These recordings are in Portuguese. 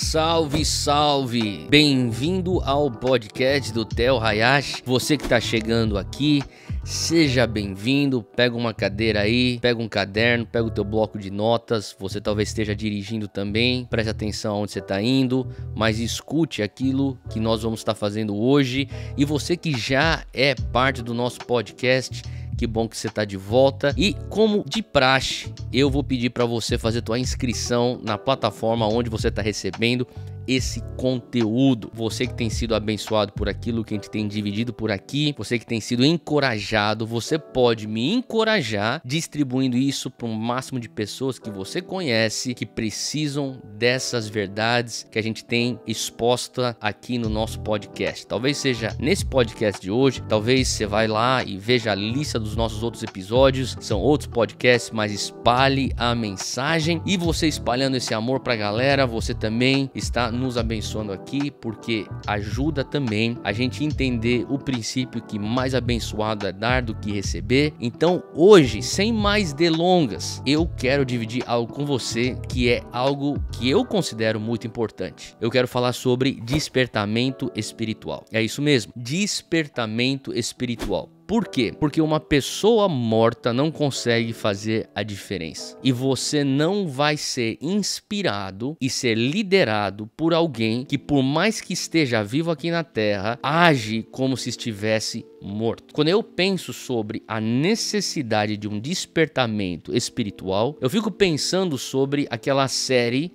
Salve, salve! Bem-vindo ao podcast do Theo Hayashi. Você que está chegando aqui, seja bem-vindo. Pega uma cadeira aí, pega um caderno, pega o teu bloco de notas. Você talvez esteja dirigindo também. Preste atenção aonde você está indo, mas escute aquilo que nós vamos estar fazendo hoje. E você que já é parte do nosso podcast, que bom que você está de volta. E como de praxe, eu vou pedir para você fazer tua inscrição na plataforma onde você está recebendo esse conteúdo. Você que tem sido abençoado por aquilo que a gente tem dividido por aqui, você que tem sido encorajado, você pode me encorajar distribuindo isso para um máximo de pessoas que você conhece, que precisam dessas verdades que a gente tem exposta aqui no nosso podcast. Talvez seja nesse podcast de hoje, talvez você vai lá e veja a lista dos nossos outros episódios, são outros podcasts, mas espalhe a mensagem. E você espalhando esse amor pra galera, você também está nos abençoando aqui, porque ajuda também a gente entender o princípio que mais abençoado é dar do que receber. Então hoje, sem mais delongas, eu quero dividir algo com você que é algo que eu considero muito importante. Eu quero falar sobre despertamento espiritual. É isso mesmo, despertamento espiritual. Por quê? Porque uma pessoa morta não consegue fazer a diferença. E você não vai ser inspirado e ser liderado por alguém que, por mais que esteja vivo aqui na Terra, age como se estivesse morto. Quando eu penso sobre a necessidade de um despertamento espiritual, eu fico pensando sobre aquela série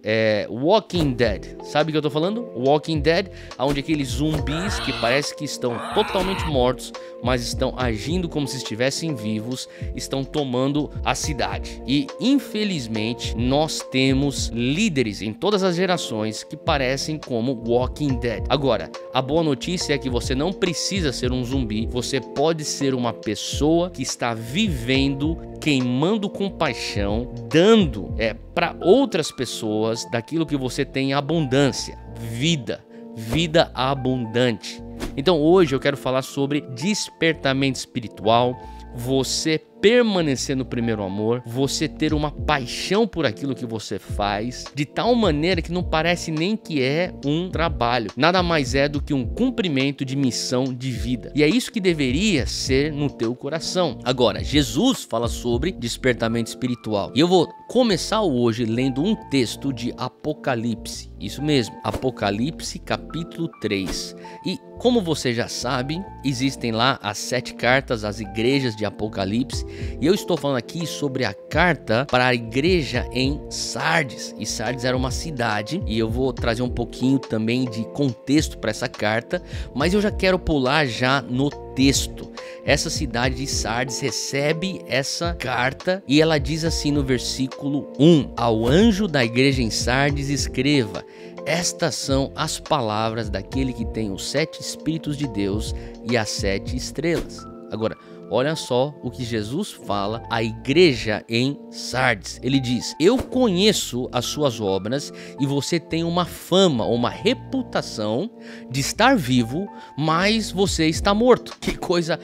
Walking Dead. Sabe o que eu tô falando? Walking Dead, onde aqueles zumbis que parece que estão totalmente mortos, mas estão agindo como se estivessem vivos, estão tomando a cidade. E infelizmente nós temos líderes em todas as gerações que parecem como Walking Dead. Agora, a boa notícia é que você não precisa ser um zumbi, você pode ser uma pessoa que está vivendo, queimando com paixão, dando para outras pessoas daquilo que você tem em abundância, vida abundante. Então hoje eu quero falar sobre despertamento espiritual, você permanecer no primeiro amor, você ter uma paixão por aquilo que você faz, de tal maneira que não parece nem que é um trabalho, nada mais é do que um cumprimento de missão de vida. E é isso que deveria ser no teu coração. Agora, Jesus fala sobre despertamento espiritual. E eu vou começar hoje lendo um texto de Apocalipse. Isso mesmo, Apocalipse capítulo 3. E como você já sabe, existem lá as 7 cartas às igrejas de Apocalipse. E eu estou falando aqui sobre a carta para a igreja em Sardes. E Sardes era uma cidade, e eu vou trazer um pouquinho também de contexto para essa carta, mas eu já quero pular já no texto. Essa cidade de Sardes recebe essa carta e ela diz assim no versículo 1: ao anjo da igreja em Sardes escreva: estas são as palavras daquele que tem os 7 Espíritos de Deus e as 7 estrelas. Agora, olha só o que Jesus fala à igreja em Sardes. Ele diz: eu conheço as suas obras e você tem uma fama, uma reputação de estar vivo, mas você está morto. Que coisa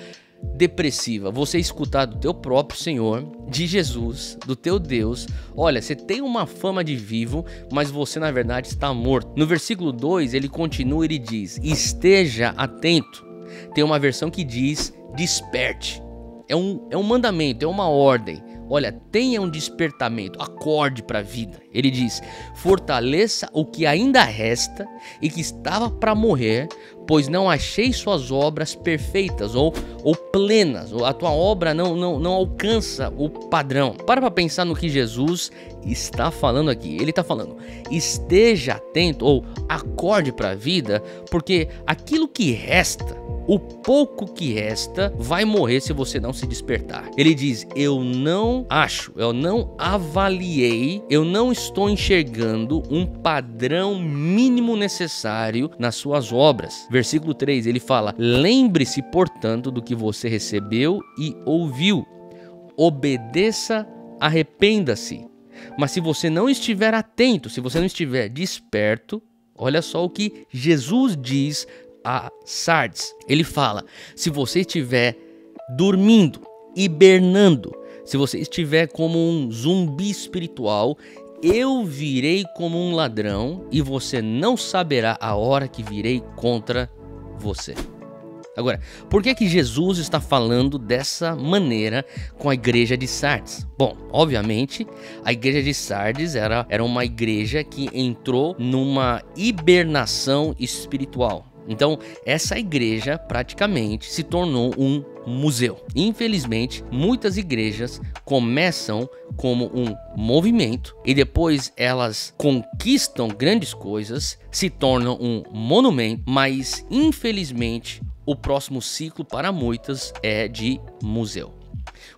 depressiva, você escutar do teu próprio Senhor, de Jesus, do teu Deus: olha, você tem uma fama de vivo, mas você na verdade está morto. No versículo 2 ele continua, ele diz: esteja atento. Tem uma versão que diz: desperte. É um mandamento, é uma ordem. Olha, tenha um despertamento, acorde para a vida. Ele diz: fortaleça o que ainda resta e que estava para morrer, pois não achei suas obras perfeitas ou plenas. A tua obra não alcança o padrão. Para pensar no que Jesus está falando aqui. Ele está falando: esteja atento ou acorde para a vida, porque aquilo que resta, o pouco que resta, vai morrer se você não se despertar. Ele diz: eu não avaliei, eu não estou enxergando um padrão mínimo necessário nas suas obras. Versículo 3, ele fala: lembre-se, portanto, do que você recebeu e ouviu. Obedeça, arrependa-se. Mas se você não estiver atento, se você não estiver desperto, olha só o que Jesus diz a Sardes. Ele fala: se você estiver dormindo, hibernando, se você estiver como um zumbi espiritual, eu virei como um ladrão e você não saberá a hora que virei contra você. Agora, por que Jesus está falando dessa maneira com a igreja de Sardes? Bom, obviamente, a igreja de Sardes era uma igreja que entrou numa hibernação espiritual. Então, essa igreja praticamente se tornou um museu. Infelizmente, muitas igrejas começam como um movimento e depois elas conquistam grandes coisas, se tornam um monumento, mas infelizmente o próximo ciclo para muitas é de museu.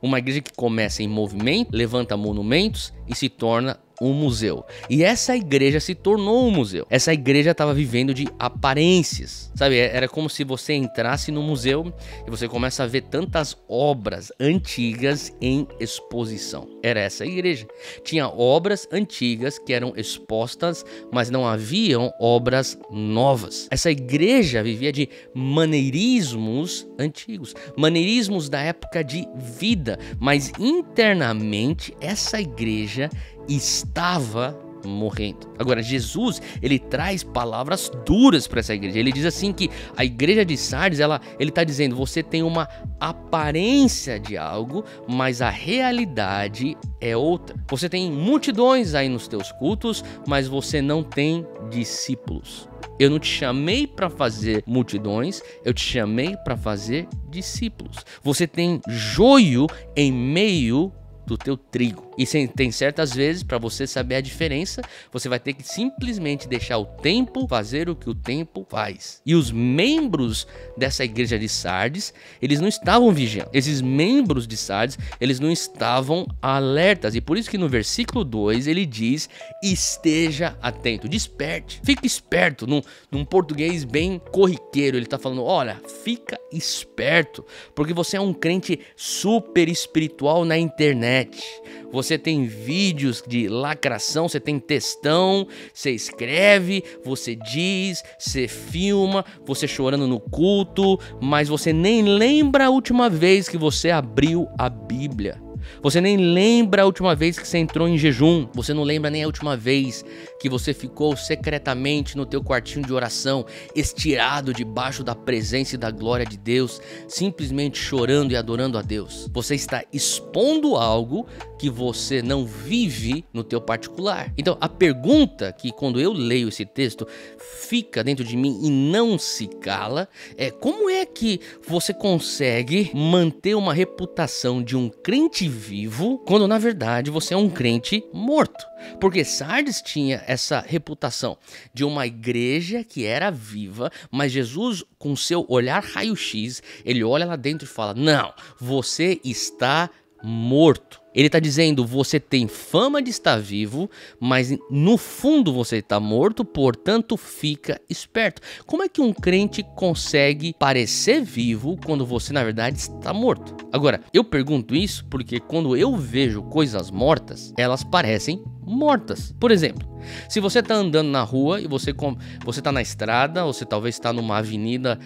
Uma igreja que começa em movimento, levanta monumentos e se torna um museu. E essa igreja se tornou um museu. Essa igreja estava vivendo de aparências, sabe? Era como se você entrasse no museu e você começa a ver tantas obras antigas em exposição. Era essa igreja. Tinha obras antigas que eram expostas, mas não haviam obras novas. Essa igreja vivia de maneirismos antigos, maneirismos da época de vida, mas internamente essa igreja estava morrendo. Agora, Jesus, ele traz palavras duras para essa igreja. Ele diz assim que a igreja de Sardes, ele está dizendo, você tem uma aparência de algo, mas a realidade é outra. Você tem multidões aí nos teus cultos, mas você não tem discípulos. Eu não te chamei para fazer multidões, eu te chamei para fazer discípulos. Você tem joio em meio do teu trigo. E tem certas vezes, para você saber a diferença, você vai ter que simplesmente deixar o tempo fazer o que o tempo faz. E os membros dessa igreja de Sardes, eles não estavam vigiando. Esses membros de Sardes, eles não estavam alertas. E por isso que no versículo 2 ele diz, esteja atento, desperte, fique esperto. Num português bem corriqueiro, ele está falando, olha, fica esperto, porque você é um crente super espiritual na internet. Você tem vídeos de lacração, você tem textão, você escreve, você diz, você filma, você chorando no culto, mas você nem lembra a última vez que você abriu a Bíblia. Você nem lembra a última vez que você entrou em jejum. Você não lembra nem a última vez que você ficou secretamente no teu quartinho de oração, estirado debaixo da presença e da glória de Deus, simplesmente chorando e adorando a Deus. Você está expondo algo que você não vive no teu particular. Então, a pergunta que quando eu leio esse texto fica dentro de mim e não se cala é: como é que você consegue manter uma reputação de um crente vivo quando na verdade você é um crente morto? Porque Sardes tinha essa reputação de uma igreja que era viva, mas Jesus, com seu olhar raio-x, ele olha lá dentro e fala: não, você está morto. Ele está dizendo, você tem fama de estar vivo, mas no fundo você está morto, portanto fica esperto. Como é que um crente consegue parecer vivo quando você na verdade está morto? Agora, eu pergunto isso porque quando eu vejo coisas mortas, elas parecem mortas. Por exemplo, se você está andando na rua e você está na estrada, ou você talvez está numa avenida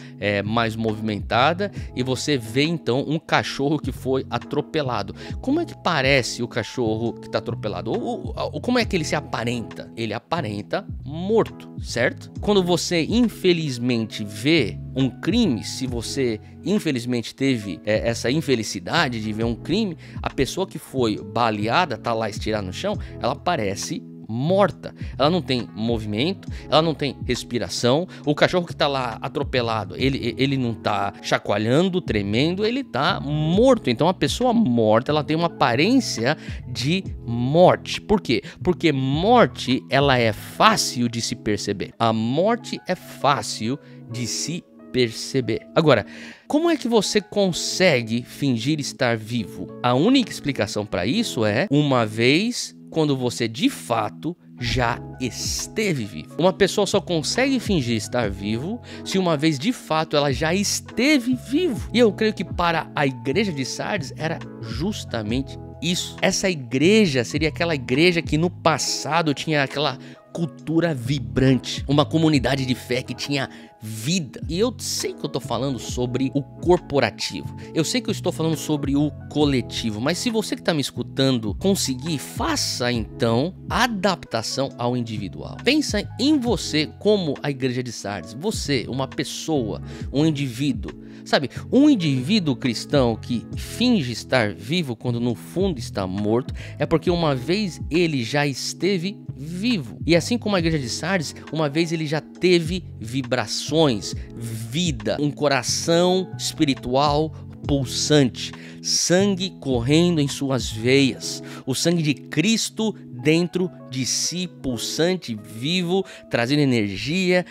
mais movimentada e você vê então um cachorro que foi atropelado. Como é que parece o cachorro que está atropelado? Ou como é que ele se aparenta? Ele aparenta morto, certo? Quando você infelizmente vê um crime, se você infelizmente teve essa infelicidade de ver um crime, a pessoa que foi baleada, tá lá estirada no chão, ela parece morta. Ela não tem movimento, ela não tem respiração. O cachorro que tá lá atropelado, ele não tá chacoalhando, tremendo, ele tá morto. Então a pessoa morta, ela tem uma aparência de morte. Por quê? Porque morte, ela é fácil de se perceber. A morte é fácil de se perceber. Agora, como é que você consegue fingir estar vivo? A única explicação para isso é uma vez quando você de fato já esteve vivo. Uma pessoa só consegue fingir estar vivo se uma vez de fato ela já esteve vivo. E eu creio que para a igreja de Sardes era justamente isso. Essa igreja seria aquela igreja que no passado tinha aquela cultura vibrante, uma comunidade de fé que tinha vida. E eu sei que eu tô falando sobre o corporativo, eu sei que eu estou falando sobre o coletivo, mas se você que tá me escutando conseguir, faça então a adaptação ao individual. Pensa em você como a igreja de Sardes, você, uma pessoa, um indivíduo, sabe? Um indivíduo cristão que finge estar vivo quando no fundo está morto, é porque uma vez ele já esteve vivo. E assim como a igreja de Sardes, uma vez ele já teve vibrações, vida, um coração espiritual pulsante, sangue correndo em suas veias, o sangue de Cristo dentro de si, pulsante, vivo, trazendo energia,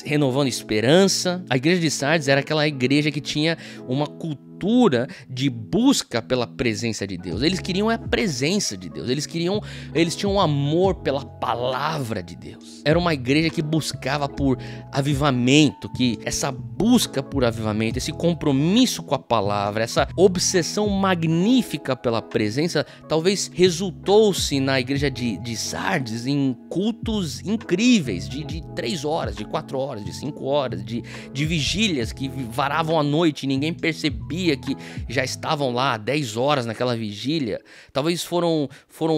renovando esperança. A igreja de Sardes era aquela igreja que tinha uma cultura de busca pela presença de Deus. Eles queriam a presença de Deus, eles tinham um amor pela palavra de Deus. Era uma igreja que buscava por avivamento, que essa busca por avivamento, esse compromisso com a palavra, essa obsessão magnífica pela presença, talvez resultou-se na igreja de Sardes em cultos incríveis, de 3 horas, de 4 horas, de 5 horas, de vigílias que varavam a noite e ninguém percebia que já estavam lá há 10 horas naquela vigília. Talvez foram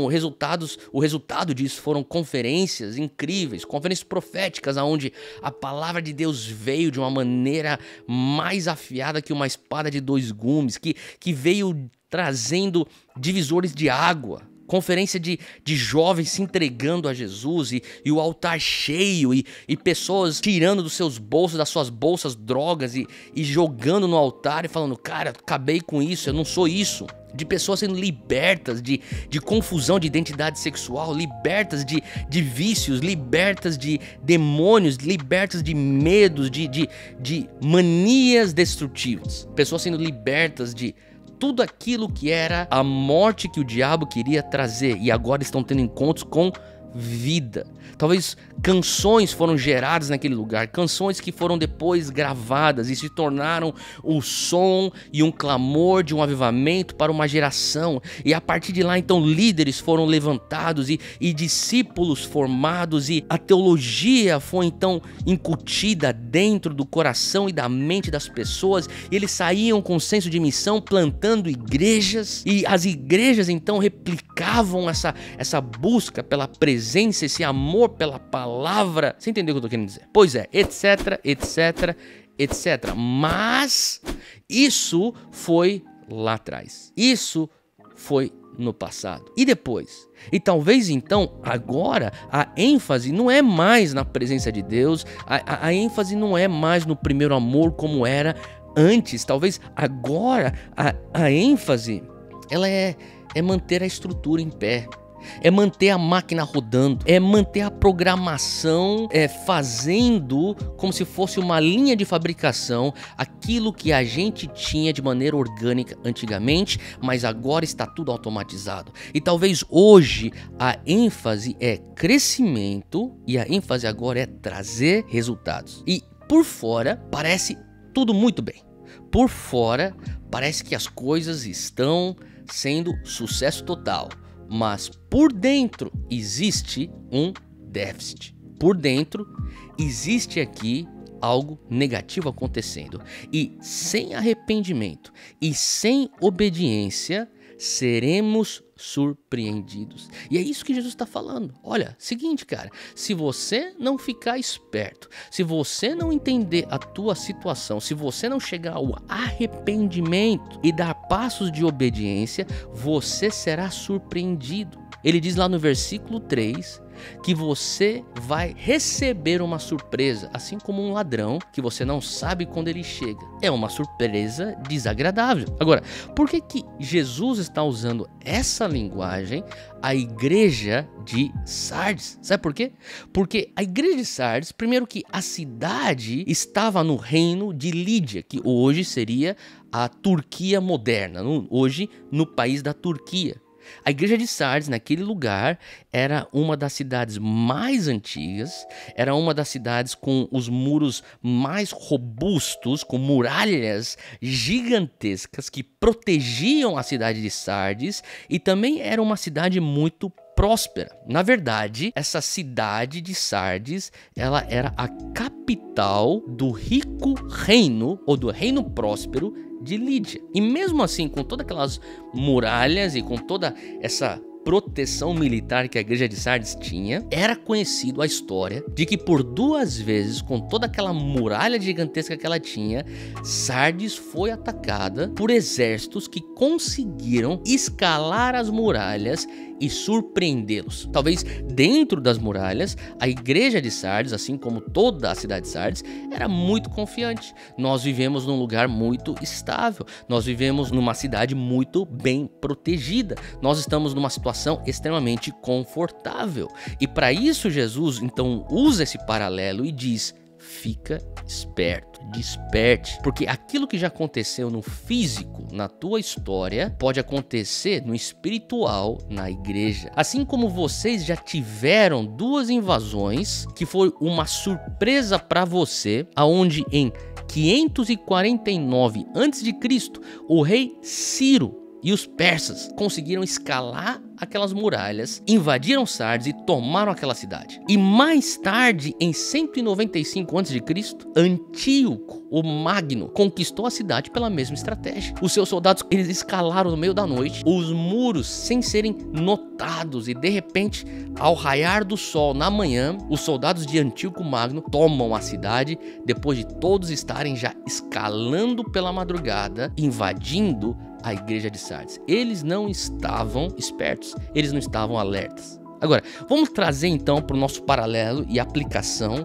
resultados, o resultado disso foram conferências incríveis, conferências proféticas, onde a palavra de Deus veio de uma maneira mais afiada que uma espada de 2 gumes, que veio trazendo divisores de água. Conferência de jovens se entregando a Jesus e o altar cheio e pessoas tirando dos seus bolsos, das suas bolsas, drogas e jogando no altar e falando, cara, acabei com isso, eu não sou isso. De pessoas sendo libertas de confusão de identidade sexual, libertas de vícios, libertas de demônios, libertas de medos, de manias destrutivas. Pessoas sendo libertas de tudo aquilo que era a morte que o diabo queria trazer e agora estão tendo encontros com vida. Talvez canções foram geradas naquele lugar, canções que foram depois gravadas e se tornaram o som e um clamor de um avivamento para uma geração. E a partir de lá, então, líderes foram levantados e discípulos formados e a teologia foi então incutida dentro do coração e da mente das pessoas. E eles saíam com senso de missão, plantando igrejas, e as igrejas então replicavam essa busca pela presença, esse amor pela palavra. Você entendeu o que eu tô querendo dizer? Pois é, etc, etc, etc. Mas isso foi lá atrás. Isso foi no passado. E depois? E talvez então, agora, a ênfase não é mais na presença de Deus, a ênfase não é mais no primeiro amor como era antes. Talvez agora a ênfase, ela é manter a estrutura em pé. É manter a máquina rodando, é manter a programação fazendo como se fosse uma linha de fabricação aquilo que a gente tinha de maneira orgânica antigamente, mas agora está tudo automatizado. E talvez hoje a ênfase é crescimento e a ênfase agora é trazer resultados. E por fora parece tudo muito bem. Por fora parece que as coisas estão sendo sucesso total. Mas por dentro existe um déficit. Por dentro existe aqui algo negativo acontecendo. E sem arrependimento e sem obediência, seremos surpreendidos. E é isso que Jesus está falando. Olha, seguinte, cara, se você não ficar esperto, se você não entender a tua situação, se você não chegar ao arrependimento e dar passos de obediência, você será surpreendido. Ele diz lá no versículo 3 que você vai receber uma surpresa, assim como um ladrão que você não sabe quando ele chega. É uma surpresa desagradável. Agora, por que Jesus está usando essa linguagem à igreja de Sardes? Sabe por quê? Porque a igreja de Sardes, primeiro que a cidade estava no reino de Lídia, que hoje seria a Turquia moderna, hoje no país da Turquia. A igreja de Sardes, naquele lugar, era uma das cidades mais antigas, era uma das cidades com os muros mais robustos, com muralhas gigantescas que protegiam a cidade de Sardes, e também era uma cidade muito próspera. Na verdade, essa cidade de Sardes, ela era a capital do rico reino, ou do reino próspero, de Lídia. E mesmo assim, com todas aquelas muralhas e com toda essa proteção militar que a igreja de Sardes tinha, era conhecido a história de que por 2 vezes, com toda aquela muralha gigantesca que ela tinha, Sardes foi atacada por exércitos que conseguiram escalar as muralhas e surpreendê-los. Talvez dentro das muralhas, a igreja de Sardes, assim como toda a cidade de Sardes, era muito confiante. Nós vivemos num lugar muito estável, nós vivemos numa cidade muito bem protegida, nós estamos numa situação extremamente confortável. E para isso Jesus então usa esse paralelo e diz: fica esperto, desperte, porque aquilo que já aconteceu no físico, na tua história, pode acontecer no espiritual, na igreja. Assim como vocês já tiveram 2 invasões, que foi uma surpresa para você, aonde em 549 a.C., o rei Ciro e os persas conseguiram escalar aquelas muralhas, invadiram Sardes e tomaram aquela cidade. E mais tarde, em 195 a.C., Antíoco, o Magno, conquistou a cidade pela mesma estratégia. Os seus soldados, eles escalaram no meio da noite os muros sem serem notados, e de repente, ao raiar do sol na manhã, os soldados de Antíoco Magno tomam a cidade depois de todos estarem já escalando pela madrugada, invadindo a igreja de Sardes. Eles não estavam espertos, eles não estavam alertas. Agora, vamos trazer então para o nosso paralelo e aplicação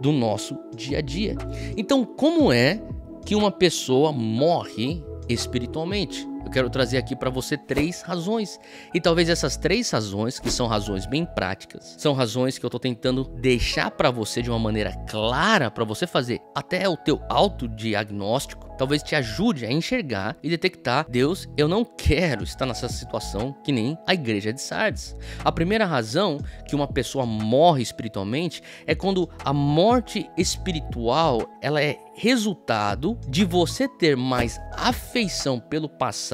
do nosso dia a dia. Então, como é que uma pessoa morre espiritualmente? Eu quero trazer aqui para você 3 razões. E talvez essas 3 razões, que são razões bem práticas, são razões que eu estou tentando deixar para você de uma maneira clara, para você fazer até o teu autodiagnóstico, talvez te ajude a enxergar e detectar: Deus, eu não quero estar nessa situação que nem a igreja de Sardes. A primeira razão que uma pessoa morre espiritualmente é quando a morte espiritual, ela é resultado de você ter mais afeição pelo passado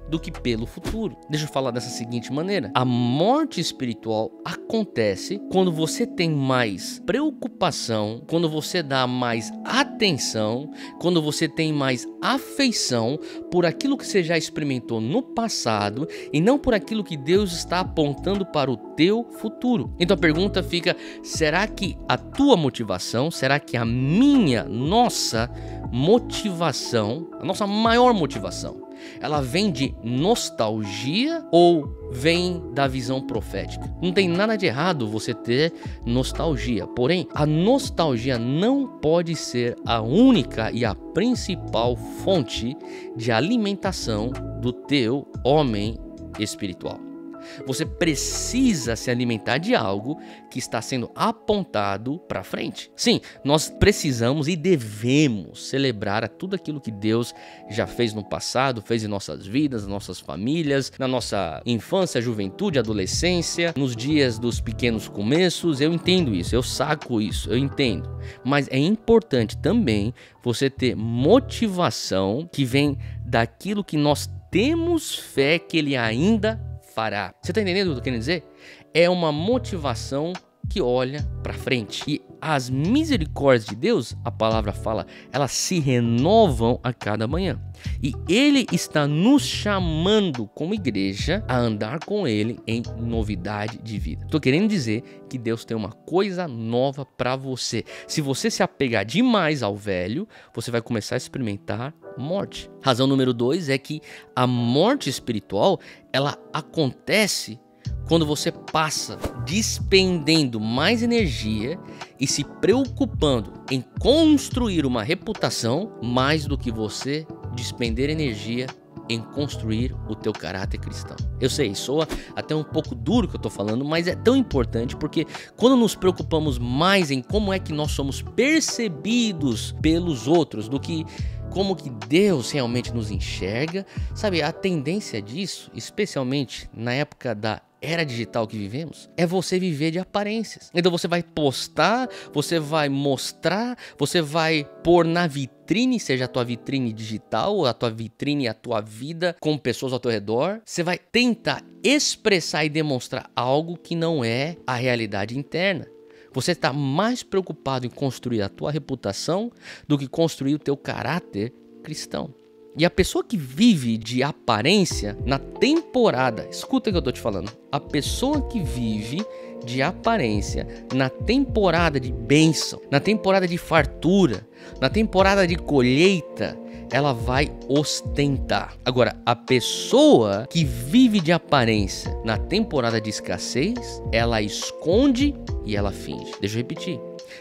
do que pelo futuro. Deixa eu falar dessa seguinte maneira: a morte espiritual acontece quando você tem mais preocupação, quando você dá mais atenção, quando você tem mais afeição por aquilo que você já experimentou no passado e não por aquilo que Deus está apontando para o teu futuro. Então a pergunta fica: será que a tua motivação, será que a nossa motivação, a nossa maior motivação, ela vem de nostalgia ou vem da visão profética? Não tem nada de errado você ter nostalgia, porém a nostalgia não pode ser a única e a principal fonte de alimentação do teu homem espiritual. Você precisa se alimentar de algo que está sendo apontado para frente. Sim, nós precisamos e devemos celebrar tudo aquilo que Deus já fez no passado, fez em nossas vidas, nas nossas famílias, na nossa infância, juventude, adolescência, nos dias dos pequenos começos. Eu entendo isso, eu saco isso, eu entendo. Mas é importante também você ter motivação que vem daquilo que nós temos fé que Ele ainda fará. Você está entendendo o que eu tô querendo dizer? É uma motivação que olha para frente. E as misericórdias de Deus, a palavra fala, elas se renovam a cada manhã. E Ele está nos chamando como igreja a andar com Ele em novidade de vida. Estou querendo dizer que Deus tem uma coisa nova para você. Se você se apegar demais ao velho, você vai começar a experimentar morte. Razão número 2 é que a morte espiritual, ela acontece quando você passa despendendo mais energia e se preocupando em construir uma reputação mais do que você despender energia em construir o teu caráter cristão. Eu sei, soa até um pouco duro que eu tô falando, mas é tão importante porque quando nos preocupamos mais em como é que nós somos percebidos pelos outros do que como que Deus realmente nos enxerga, sabe, a tendência disso, especialmente na época da era digital que vivemos é você viver de aparências. Então você vai postar, você vai mostrar, você vai pôr na vitrine, seja a tua vitrine digital, a tua vitrine, a tua vida com pessoas ao teu redor. Você vai tentar expressar e demonstrar algo que não é a realidade interna. Você está mais preocupado em construir a tua reputação do que construir o teu caráter cristão. E a pessoa que vive de aparência na temporada, escuta o que eu tô te falando, a pessoa que vive de aparência na temporada de bênção, na temporada de fartura, na temporada de colheita, ela vai ostentar. Agora, a pessoa que vive de aparência na temporada de escassez, ela esconde e ela finge. Deixa eu repetir.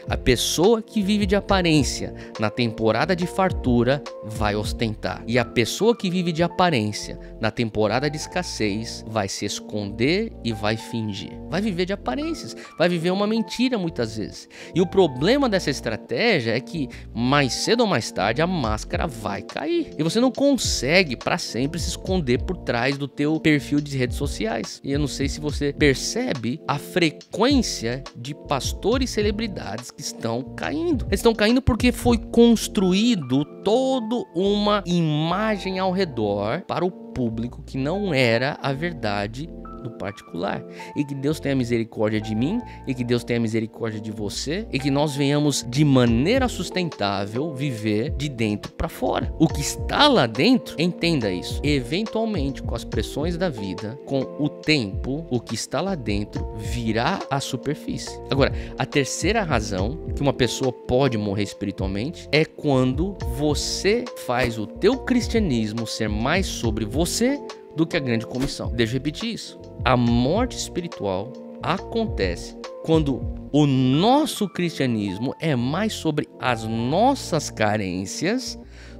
A pessoa que vive de aparência na temporada de fartura vai ostentar. E a pessoa que vive de aparência na temporada de escassez vai se esconder e vai fingir. Vai viver de aparências, vai viver uma mentira muitas vezes. E o problema dessa estratégia é que mais cedo ou mais tarde a máscara vai cair. E você não consegue para sempre se esconder por trás do teu perfil de redes sociais. E eu não sei se você percebe a frequência de pastores e celebridades que estão caindo. Eles estão caindo porque foi construído toda uma imagem ao redor para o público que não era a verdade do particular. E que Deus tenha misericórdia de mim, e que Deus tenha misericórdia de você, e que nós venhamos de maneira sustentável viver de dentro para fora. O que está lá dentro, entenda isso, eventualmente com as pressões da vida, com o tempo, o que está lá dentro virá à superfície. Agora, a terceira razão que uma pessoa pode morrer espiritualmente é quando você faz o teu cristianismo ser mais sobre você do que a grande comissão. Deixa eu repetir isso. A morte espiritual acontece quando o nosso cristianismo é mais sobre as nossas carências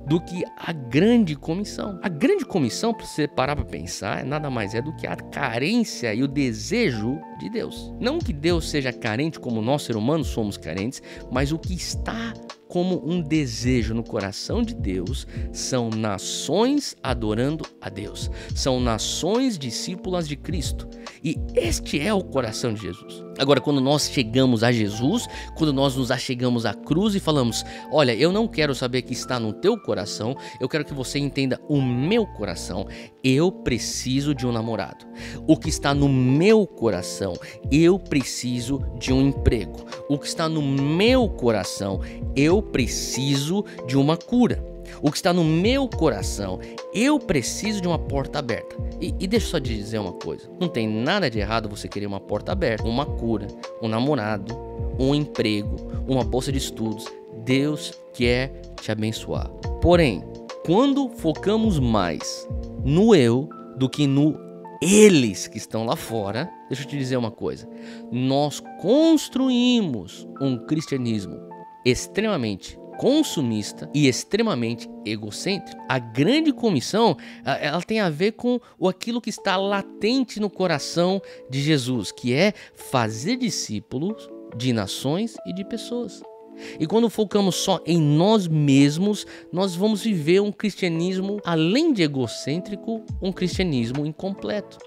do que a grande comissão. A grande comissão, para você parar para pensar, nada mais é do que a carência e o desejo de Deus. Não que Deus seja carente como nós, seres humanos, somos carentes, mas o que está como um desejo no coração de Deus são nações adorando a Deus. São nações discípulas de Cristo. E este é o coração de Jesus. Agora, quando nós chegamos a Jesus, quando nós nos achegamos à cruz e falamos, olha, eu não quero saber o que está no teu coração, eu quero que você entenda o meu coração. Eu preciso de um namorado. O que está no meu coração, eu preciso de um emprego. O que está no meu coração, eu preciso de uma cura. O que está no meu coração, eu preciso de uma porta aberta. E deixa eu só te dizer uma coisa. Não tem nada de errado você querer uma porta aberta, uma cura, um namorado, um emprego, uma bolsa de estudos. Deus quer te abençoar. Porém, quando focamos mais no eu do que no eles que estão lá fora, deixa eu te dizer uma coisa. Nós construímos um cristianismo extremamente consumista e extremamente egocêntrico. A grande comissão, ela tem a ver com aquilo que está latente no coração de Jesus, que é fazer discípulos de nações e de pessoas. E quando focamos só em nós mesmos, nós vamos viver um cristianismo, além de egocêntrico, um cristianismo incompleto.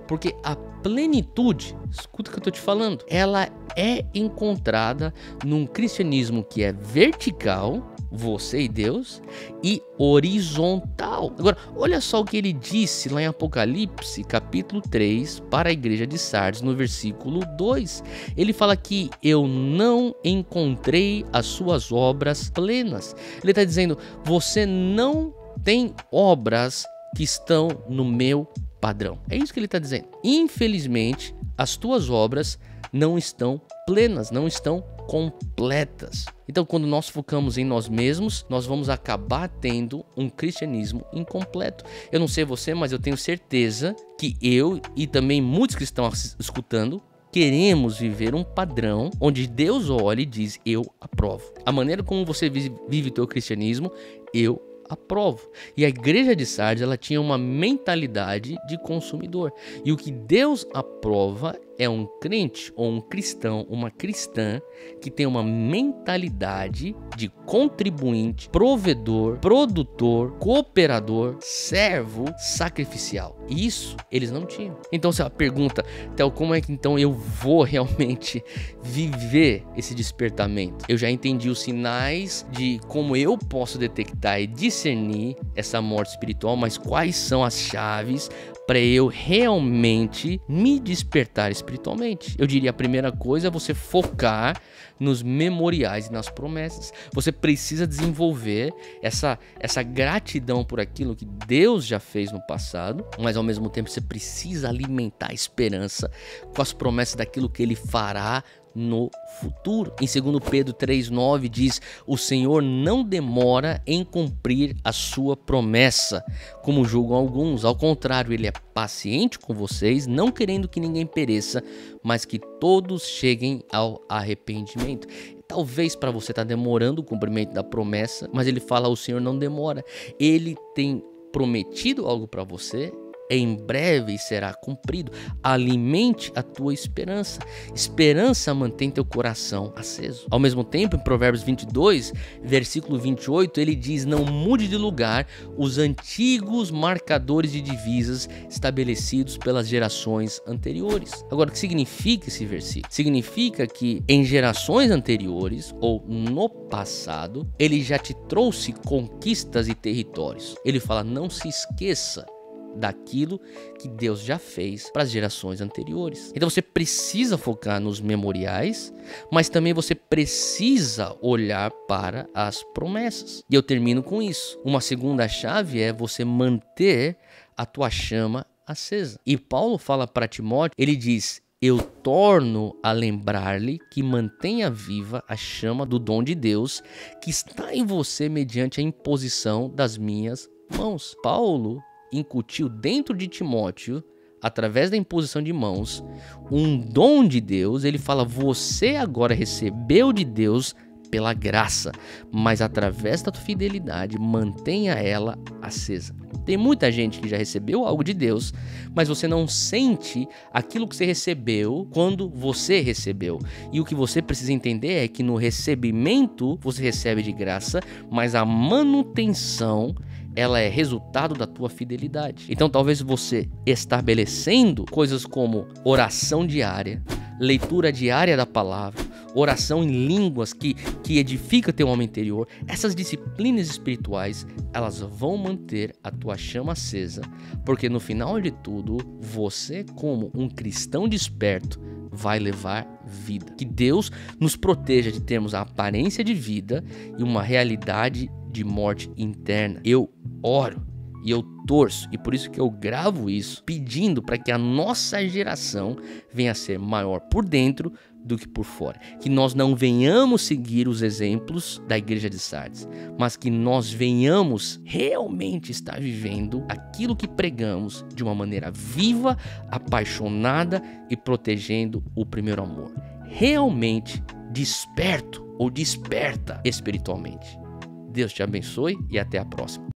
Porque a plenitude, escuta o que eu estou te falando, ela é encontrada num cristianismo que é vertical, você e Deus, e horizontal. Agora, olha só o que ele disse lá em Apocalipse, capítulo 3, para a igreja de Sardes, no versículo 2. Ele fala que eu não encontrei as suas obras plenas. Ele está dizendo, você não tem obras que estão no meu padrão. É isso que ele está dizendo. Infelizmente, as tuas obras não estão plenas, não estão completas. Então, quando nós focamos em nós mesmos, nós vamos acabar tendo um cristianismo incompleto. Eu não sei você, mas eu tenho certeza que eu e também muitos que estão escutando queremos viver um padrão onde Deus olha e diz, eu aprovo. A maneira como você vive o teu cristianismo, eu aprovo. E a igreja de Sardes, ela tinha uma mentalidade de consumidor. E o que Deus aprova é um crente ou um cristão, uma cristã que tem uma mentalidade de contribuinte, provedor, produtor, cooperador, servo, sacrificial. Isso eles não tinham. Então você pergunta, Theo, como é que então eu vou realmente viver esse despertamento? Eu já entendi os sinais de como eu posso detectar e discernir essa morte espiritual, mas quais são as chaves para eu realmente me despertar espiritualmente? Eu diria a primeira coisa é você focar nos memoriais e nas promessas. Você precisa desenvolver essa gratidão por aquilo que Deus já fez no passado, mas ao mesmo tempo você precisa alimentar a esperança com as promessas daquilo que Ele fará no futuro. Em 2 Pedro 3,9 diz: o Senhor não demora em cumprir a sua promessa, como julgam alguns. Ao contrário, Ele é paciente com vocês, não querendo que ninguém pereça, mas que todos cheguem ao arrependimento. Talvez para você está demorando o cumprimento da promessa, mas Ele fala: o Senhor não demora. Ele tem prometido algo para você, em breve será cumprido. Alimente a tua esperança. Esperança mantém teu coração aceso. Ao mesmo tempo, em Provérbios 22, versículo 28, ele diz: não mude de lugar os antigos marcadores de divisas estabelecidos pelas gerações anteriores. Agora, o que significa esse versículo? Significa que em gerações anteriores, ou no passado, ele já te trouxe conquistas e territórios. Ele fala: não se esqueça daquilo que Deus já fez para as gerações anteriores. Então você precisa focar nos memoriais, mas também você precisa olhar para as promessas. E eu termino com isso. Uma segunda chave é você manter a tua chama acesa. E Paulo fala para Timóteo, ele diz: eu torno a lembrar-lhe que mantenha viva a chama do dom de Deus que está em você mediante a imposição das minhas mãos. Paulo incutiu dentro de Timóteo, através da imposição de mãos, um dom de Deus. Ele fala: você agora recebeu de Deus pela graça, mas através da tua fidelidade, mantenha ela acesa. Tem muita gente que já recebeu algo de Deus, mas você não sente aquilo que você recebeu quando você recebeu. E o que você precisa entender é que no recebimento você recebe de graça, mas a manutenção, ela é resultado da tua fidelidade. Então talvez você estabelecendo coisas como oração diária, leitura diária da palavra, oração em línguas que edifica teu homem interior, essas disciplinas espirituais, elas vão manter a tua chama acesa, porque no final de tudo, você como um cristão desperto vai levar vida. Que Deus nos proteja de termos a aparência de vida e uma realidade de morte interna. Eu oro e eu torço, e por isso que eu gravo isso, pedindo para que a nossa geração venha a ser maior por dentro do que por fora. Que nós não venhamos seguir os exemplos da igreja de Sardes, mas que nós venhamos realmente estar vivendo aquilo que pregamos de uma maneira viva, apaixonada e protegendo o primeiro amor. Realmente desperto ou desperta espiritualmente. Deus te abençoe e até a próxima.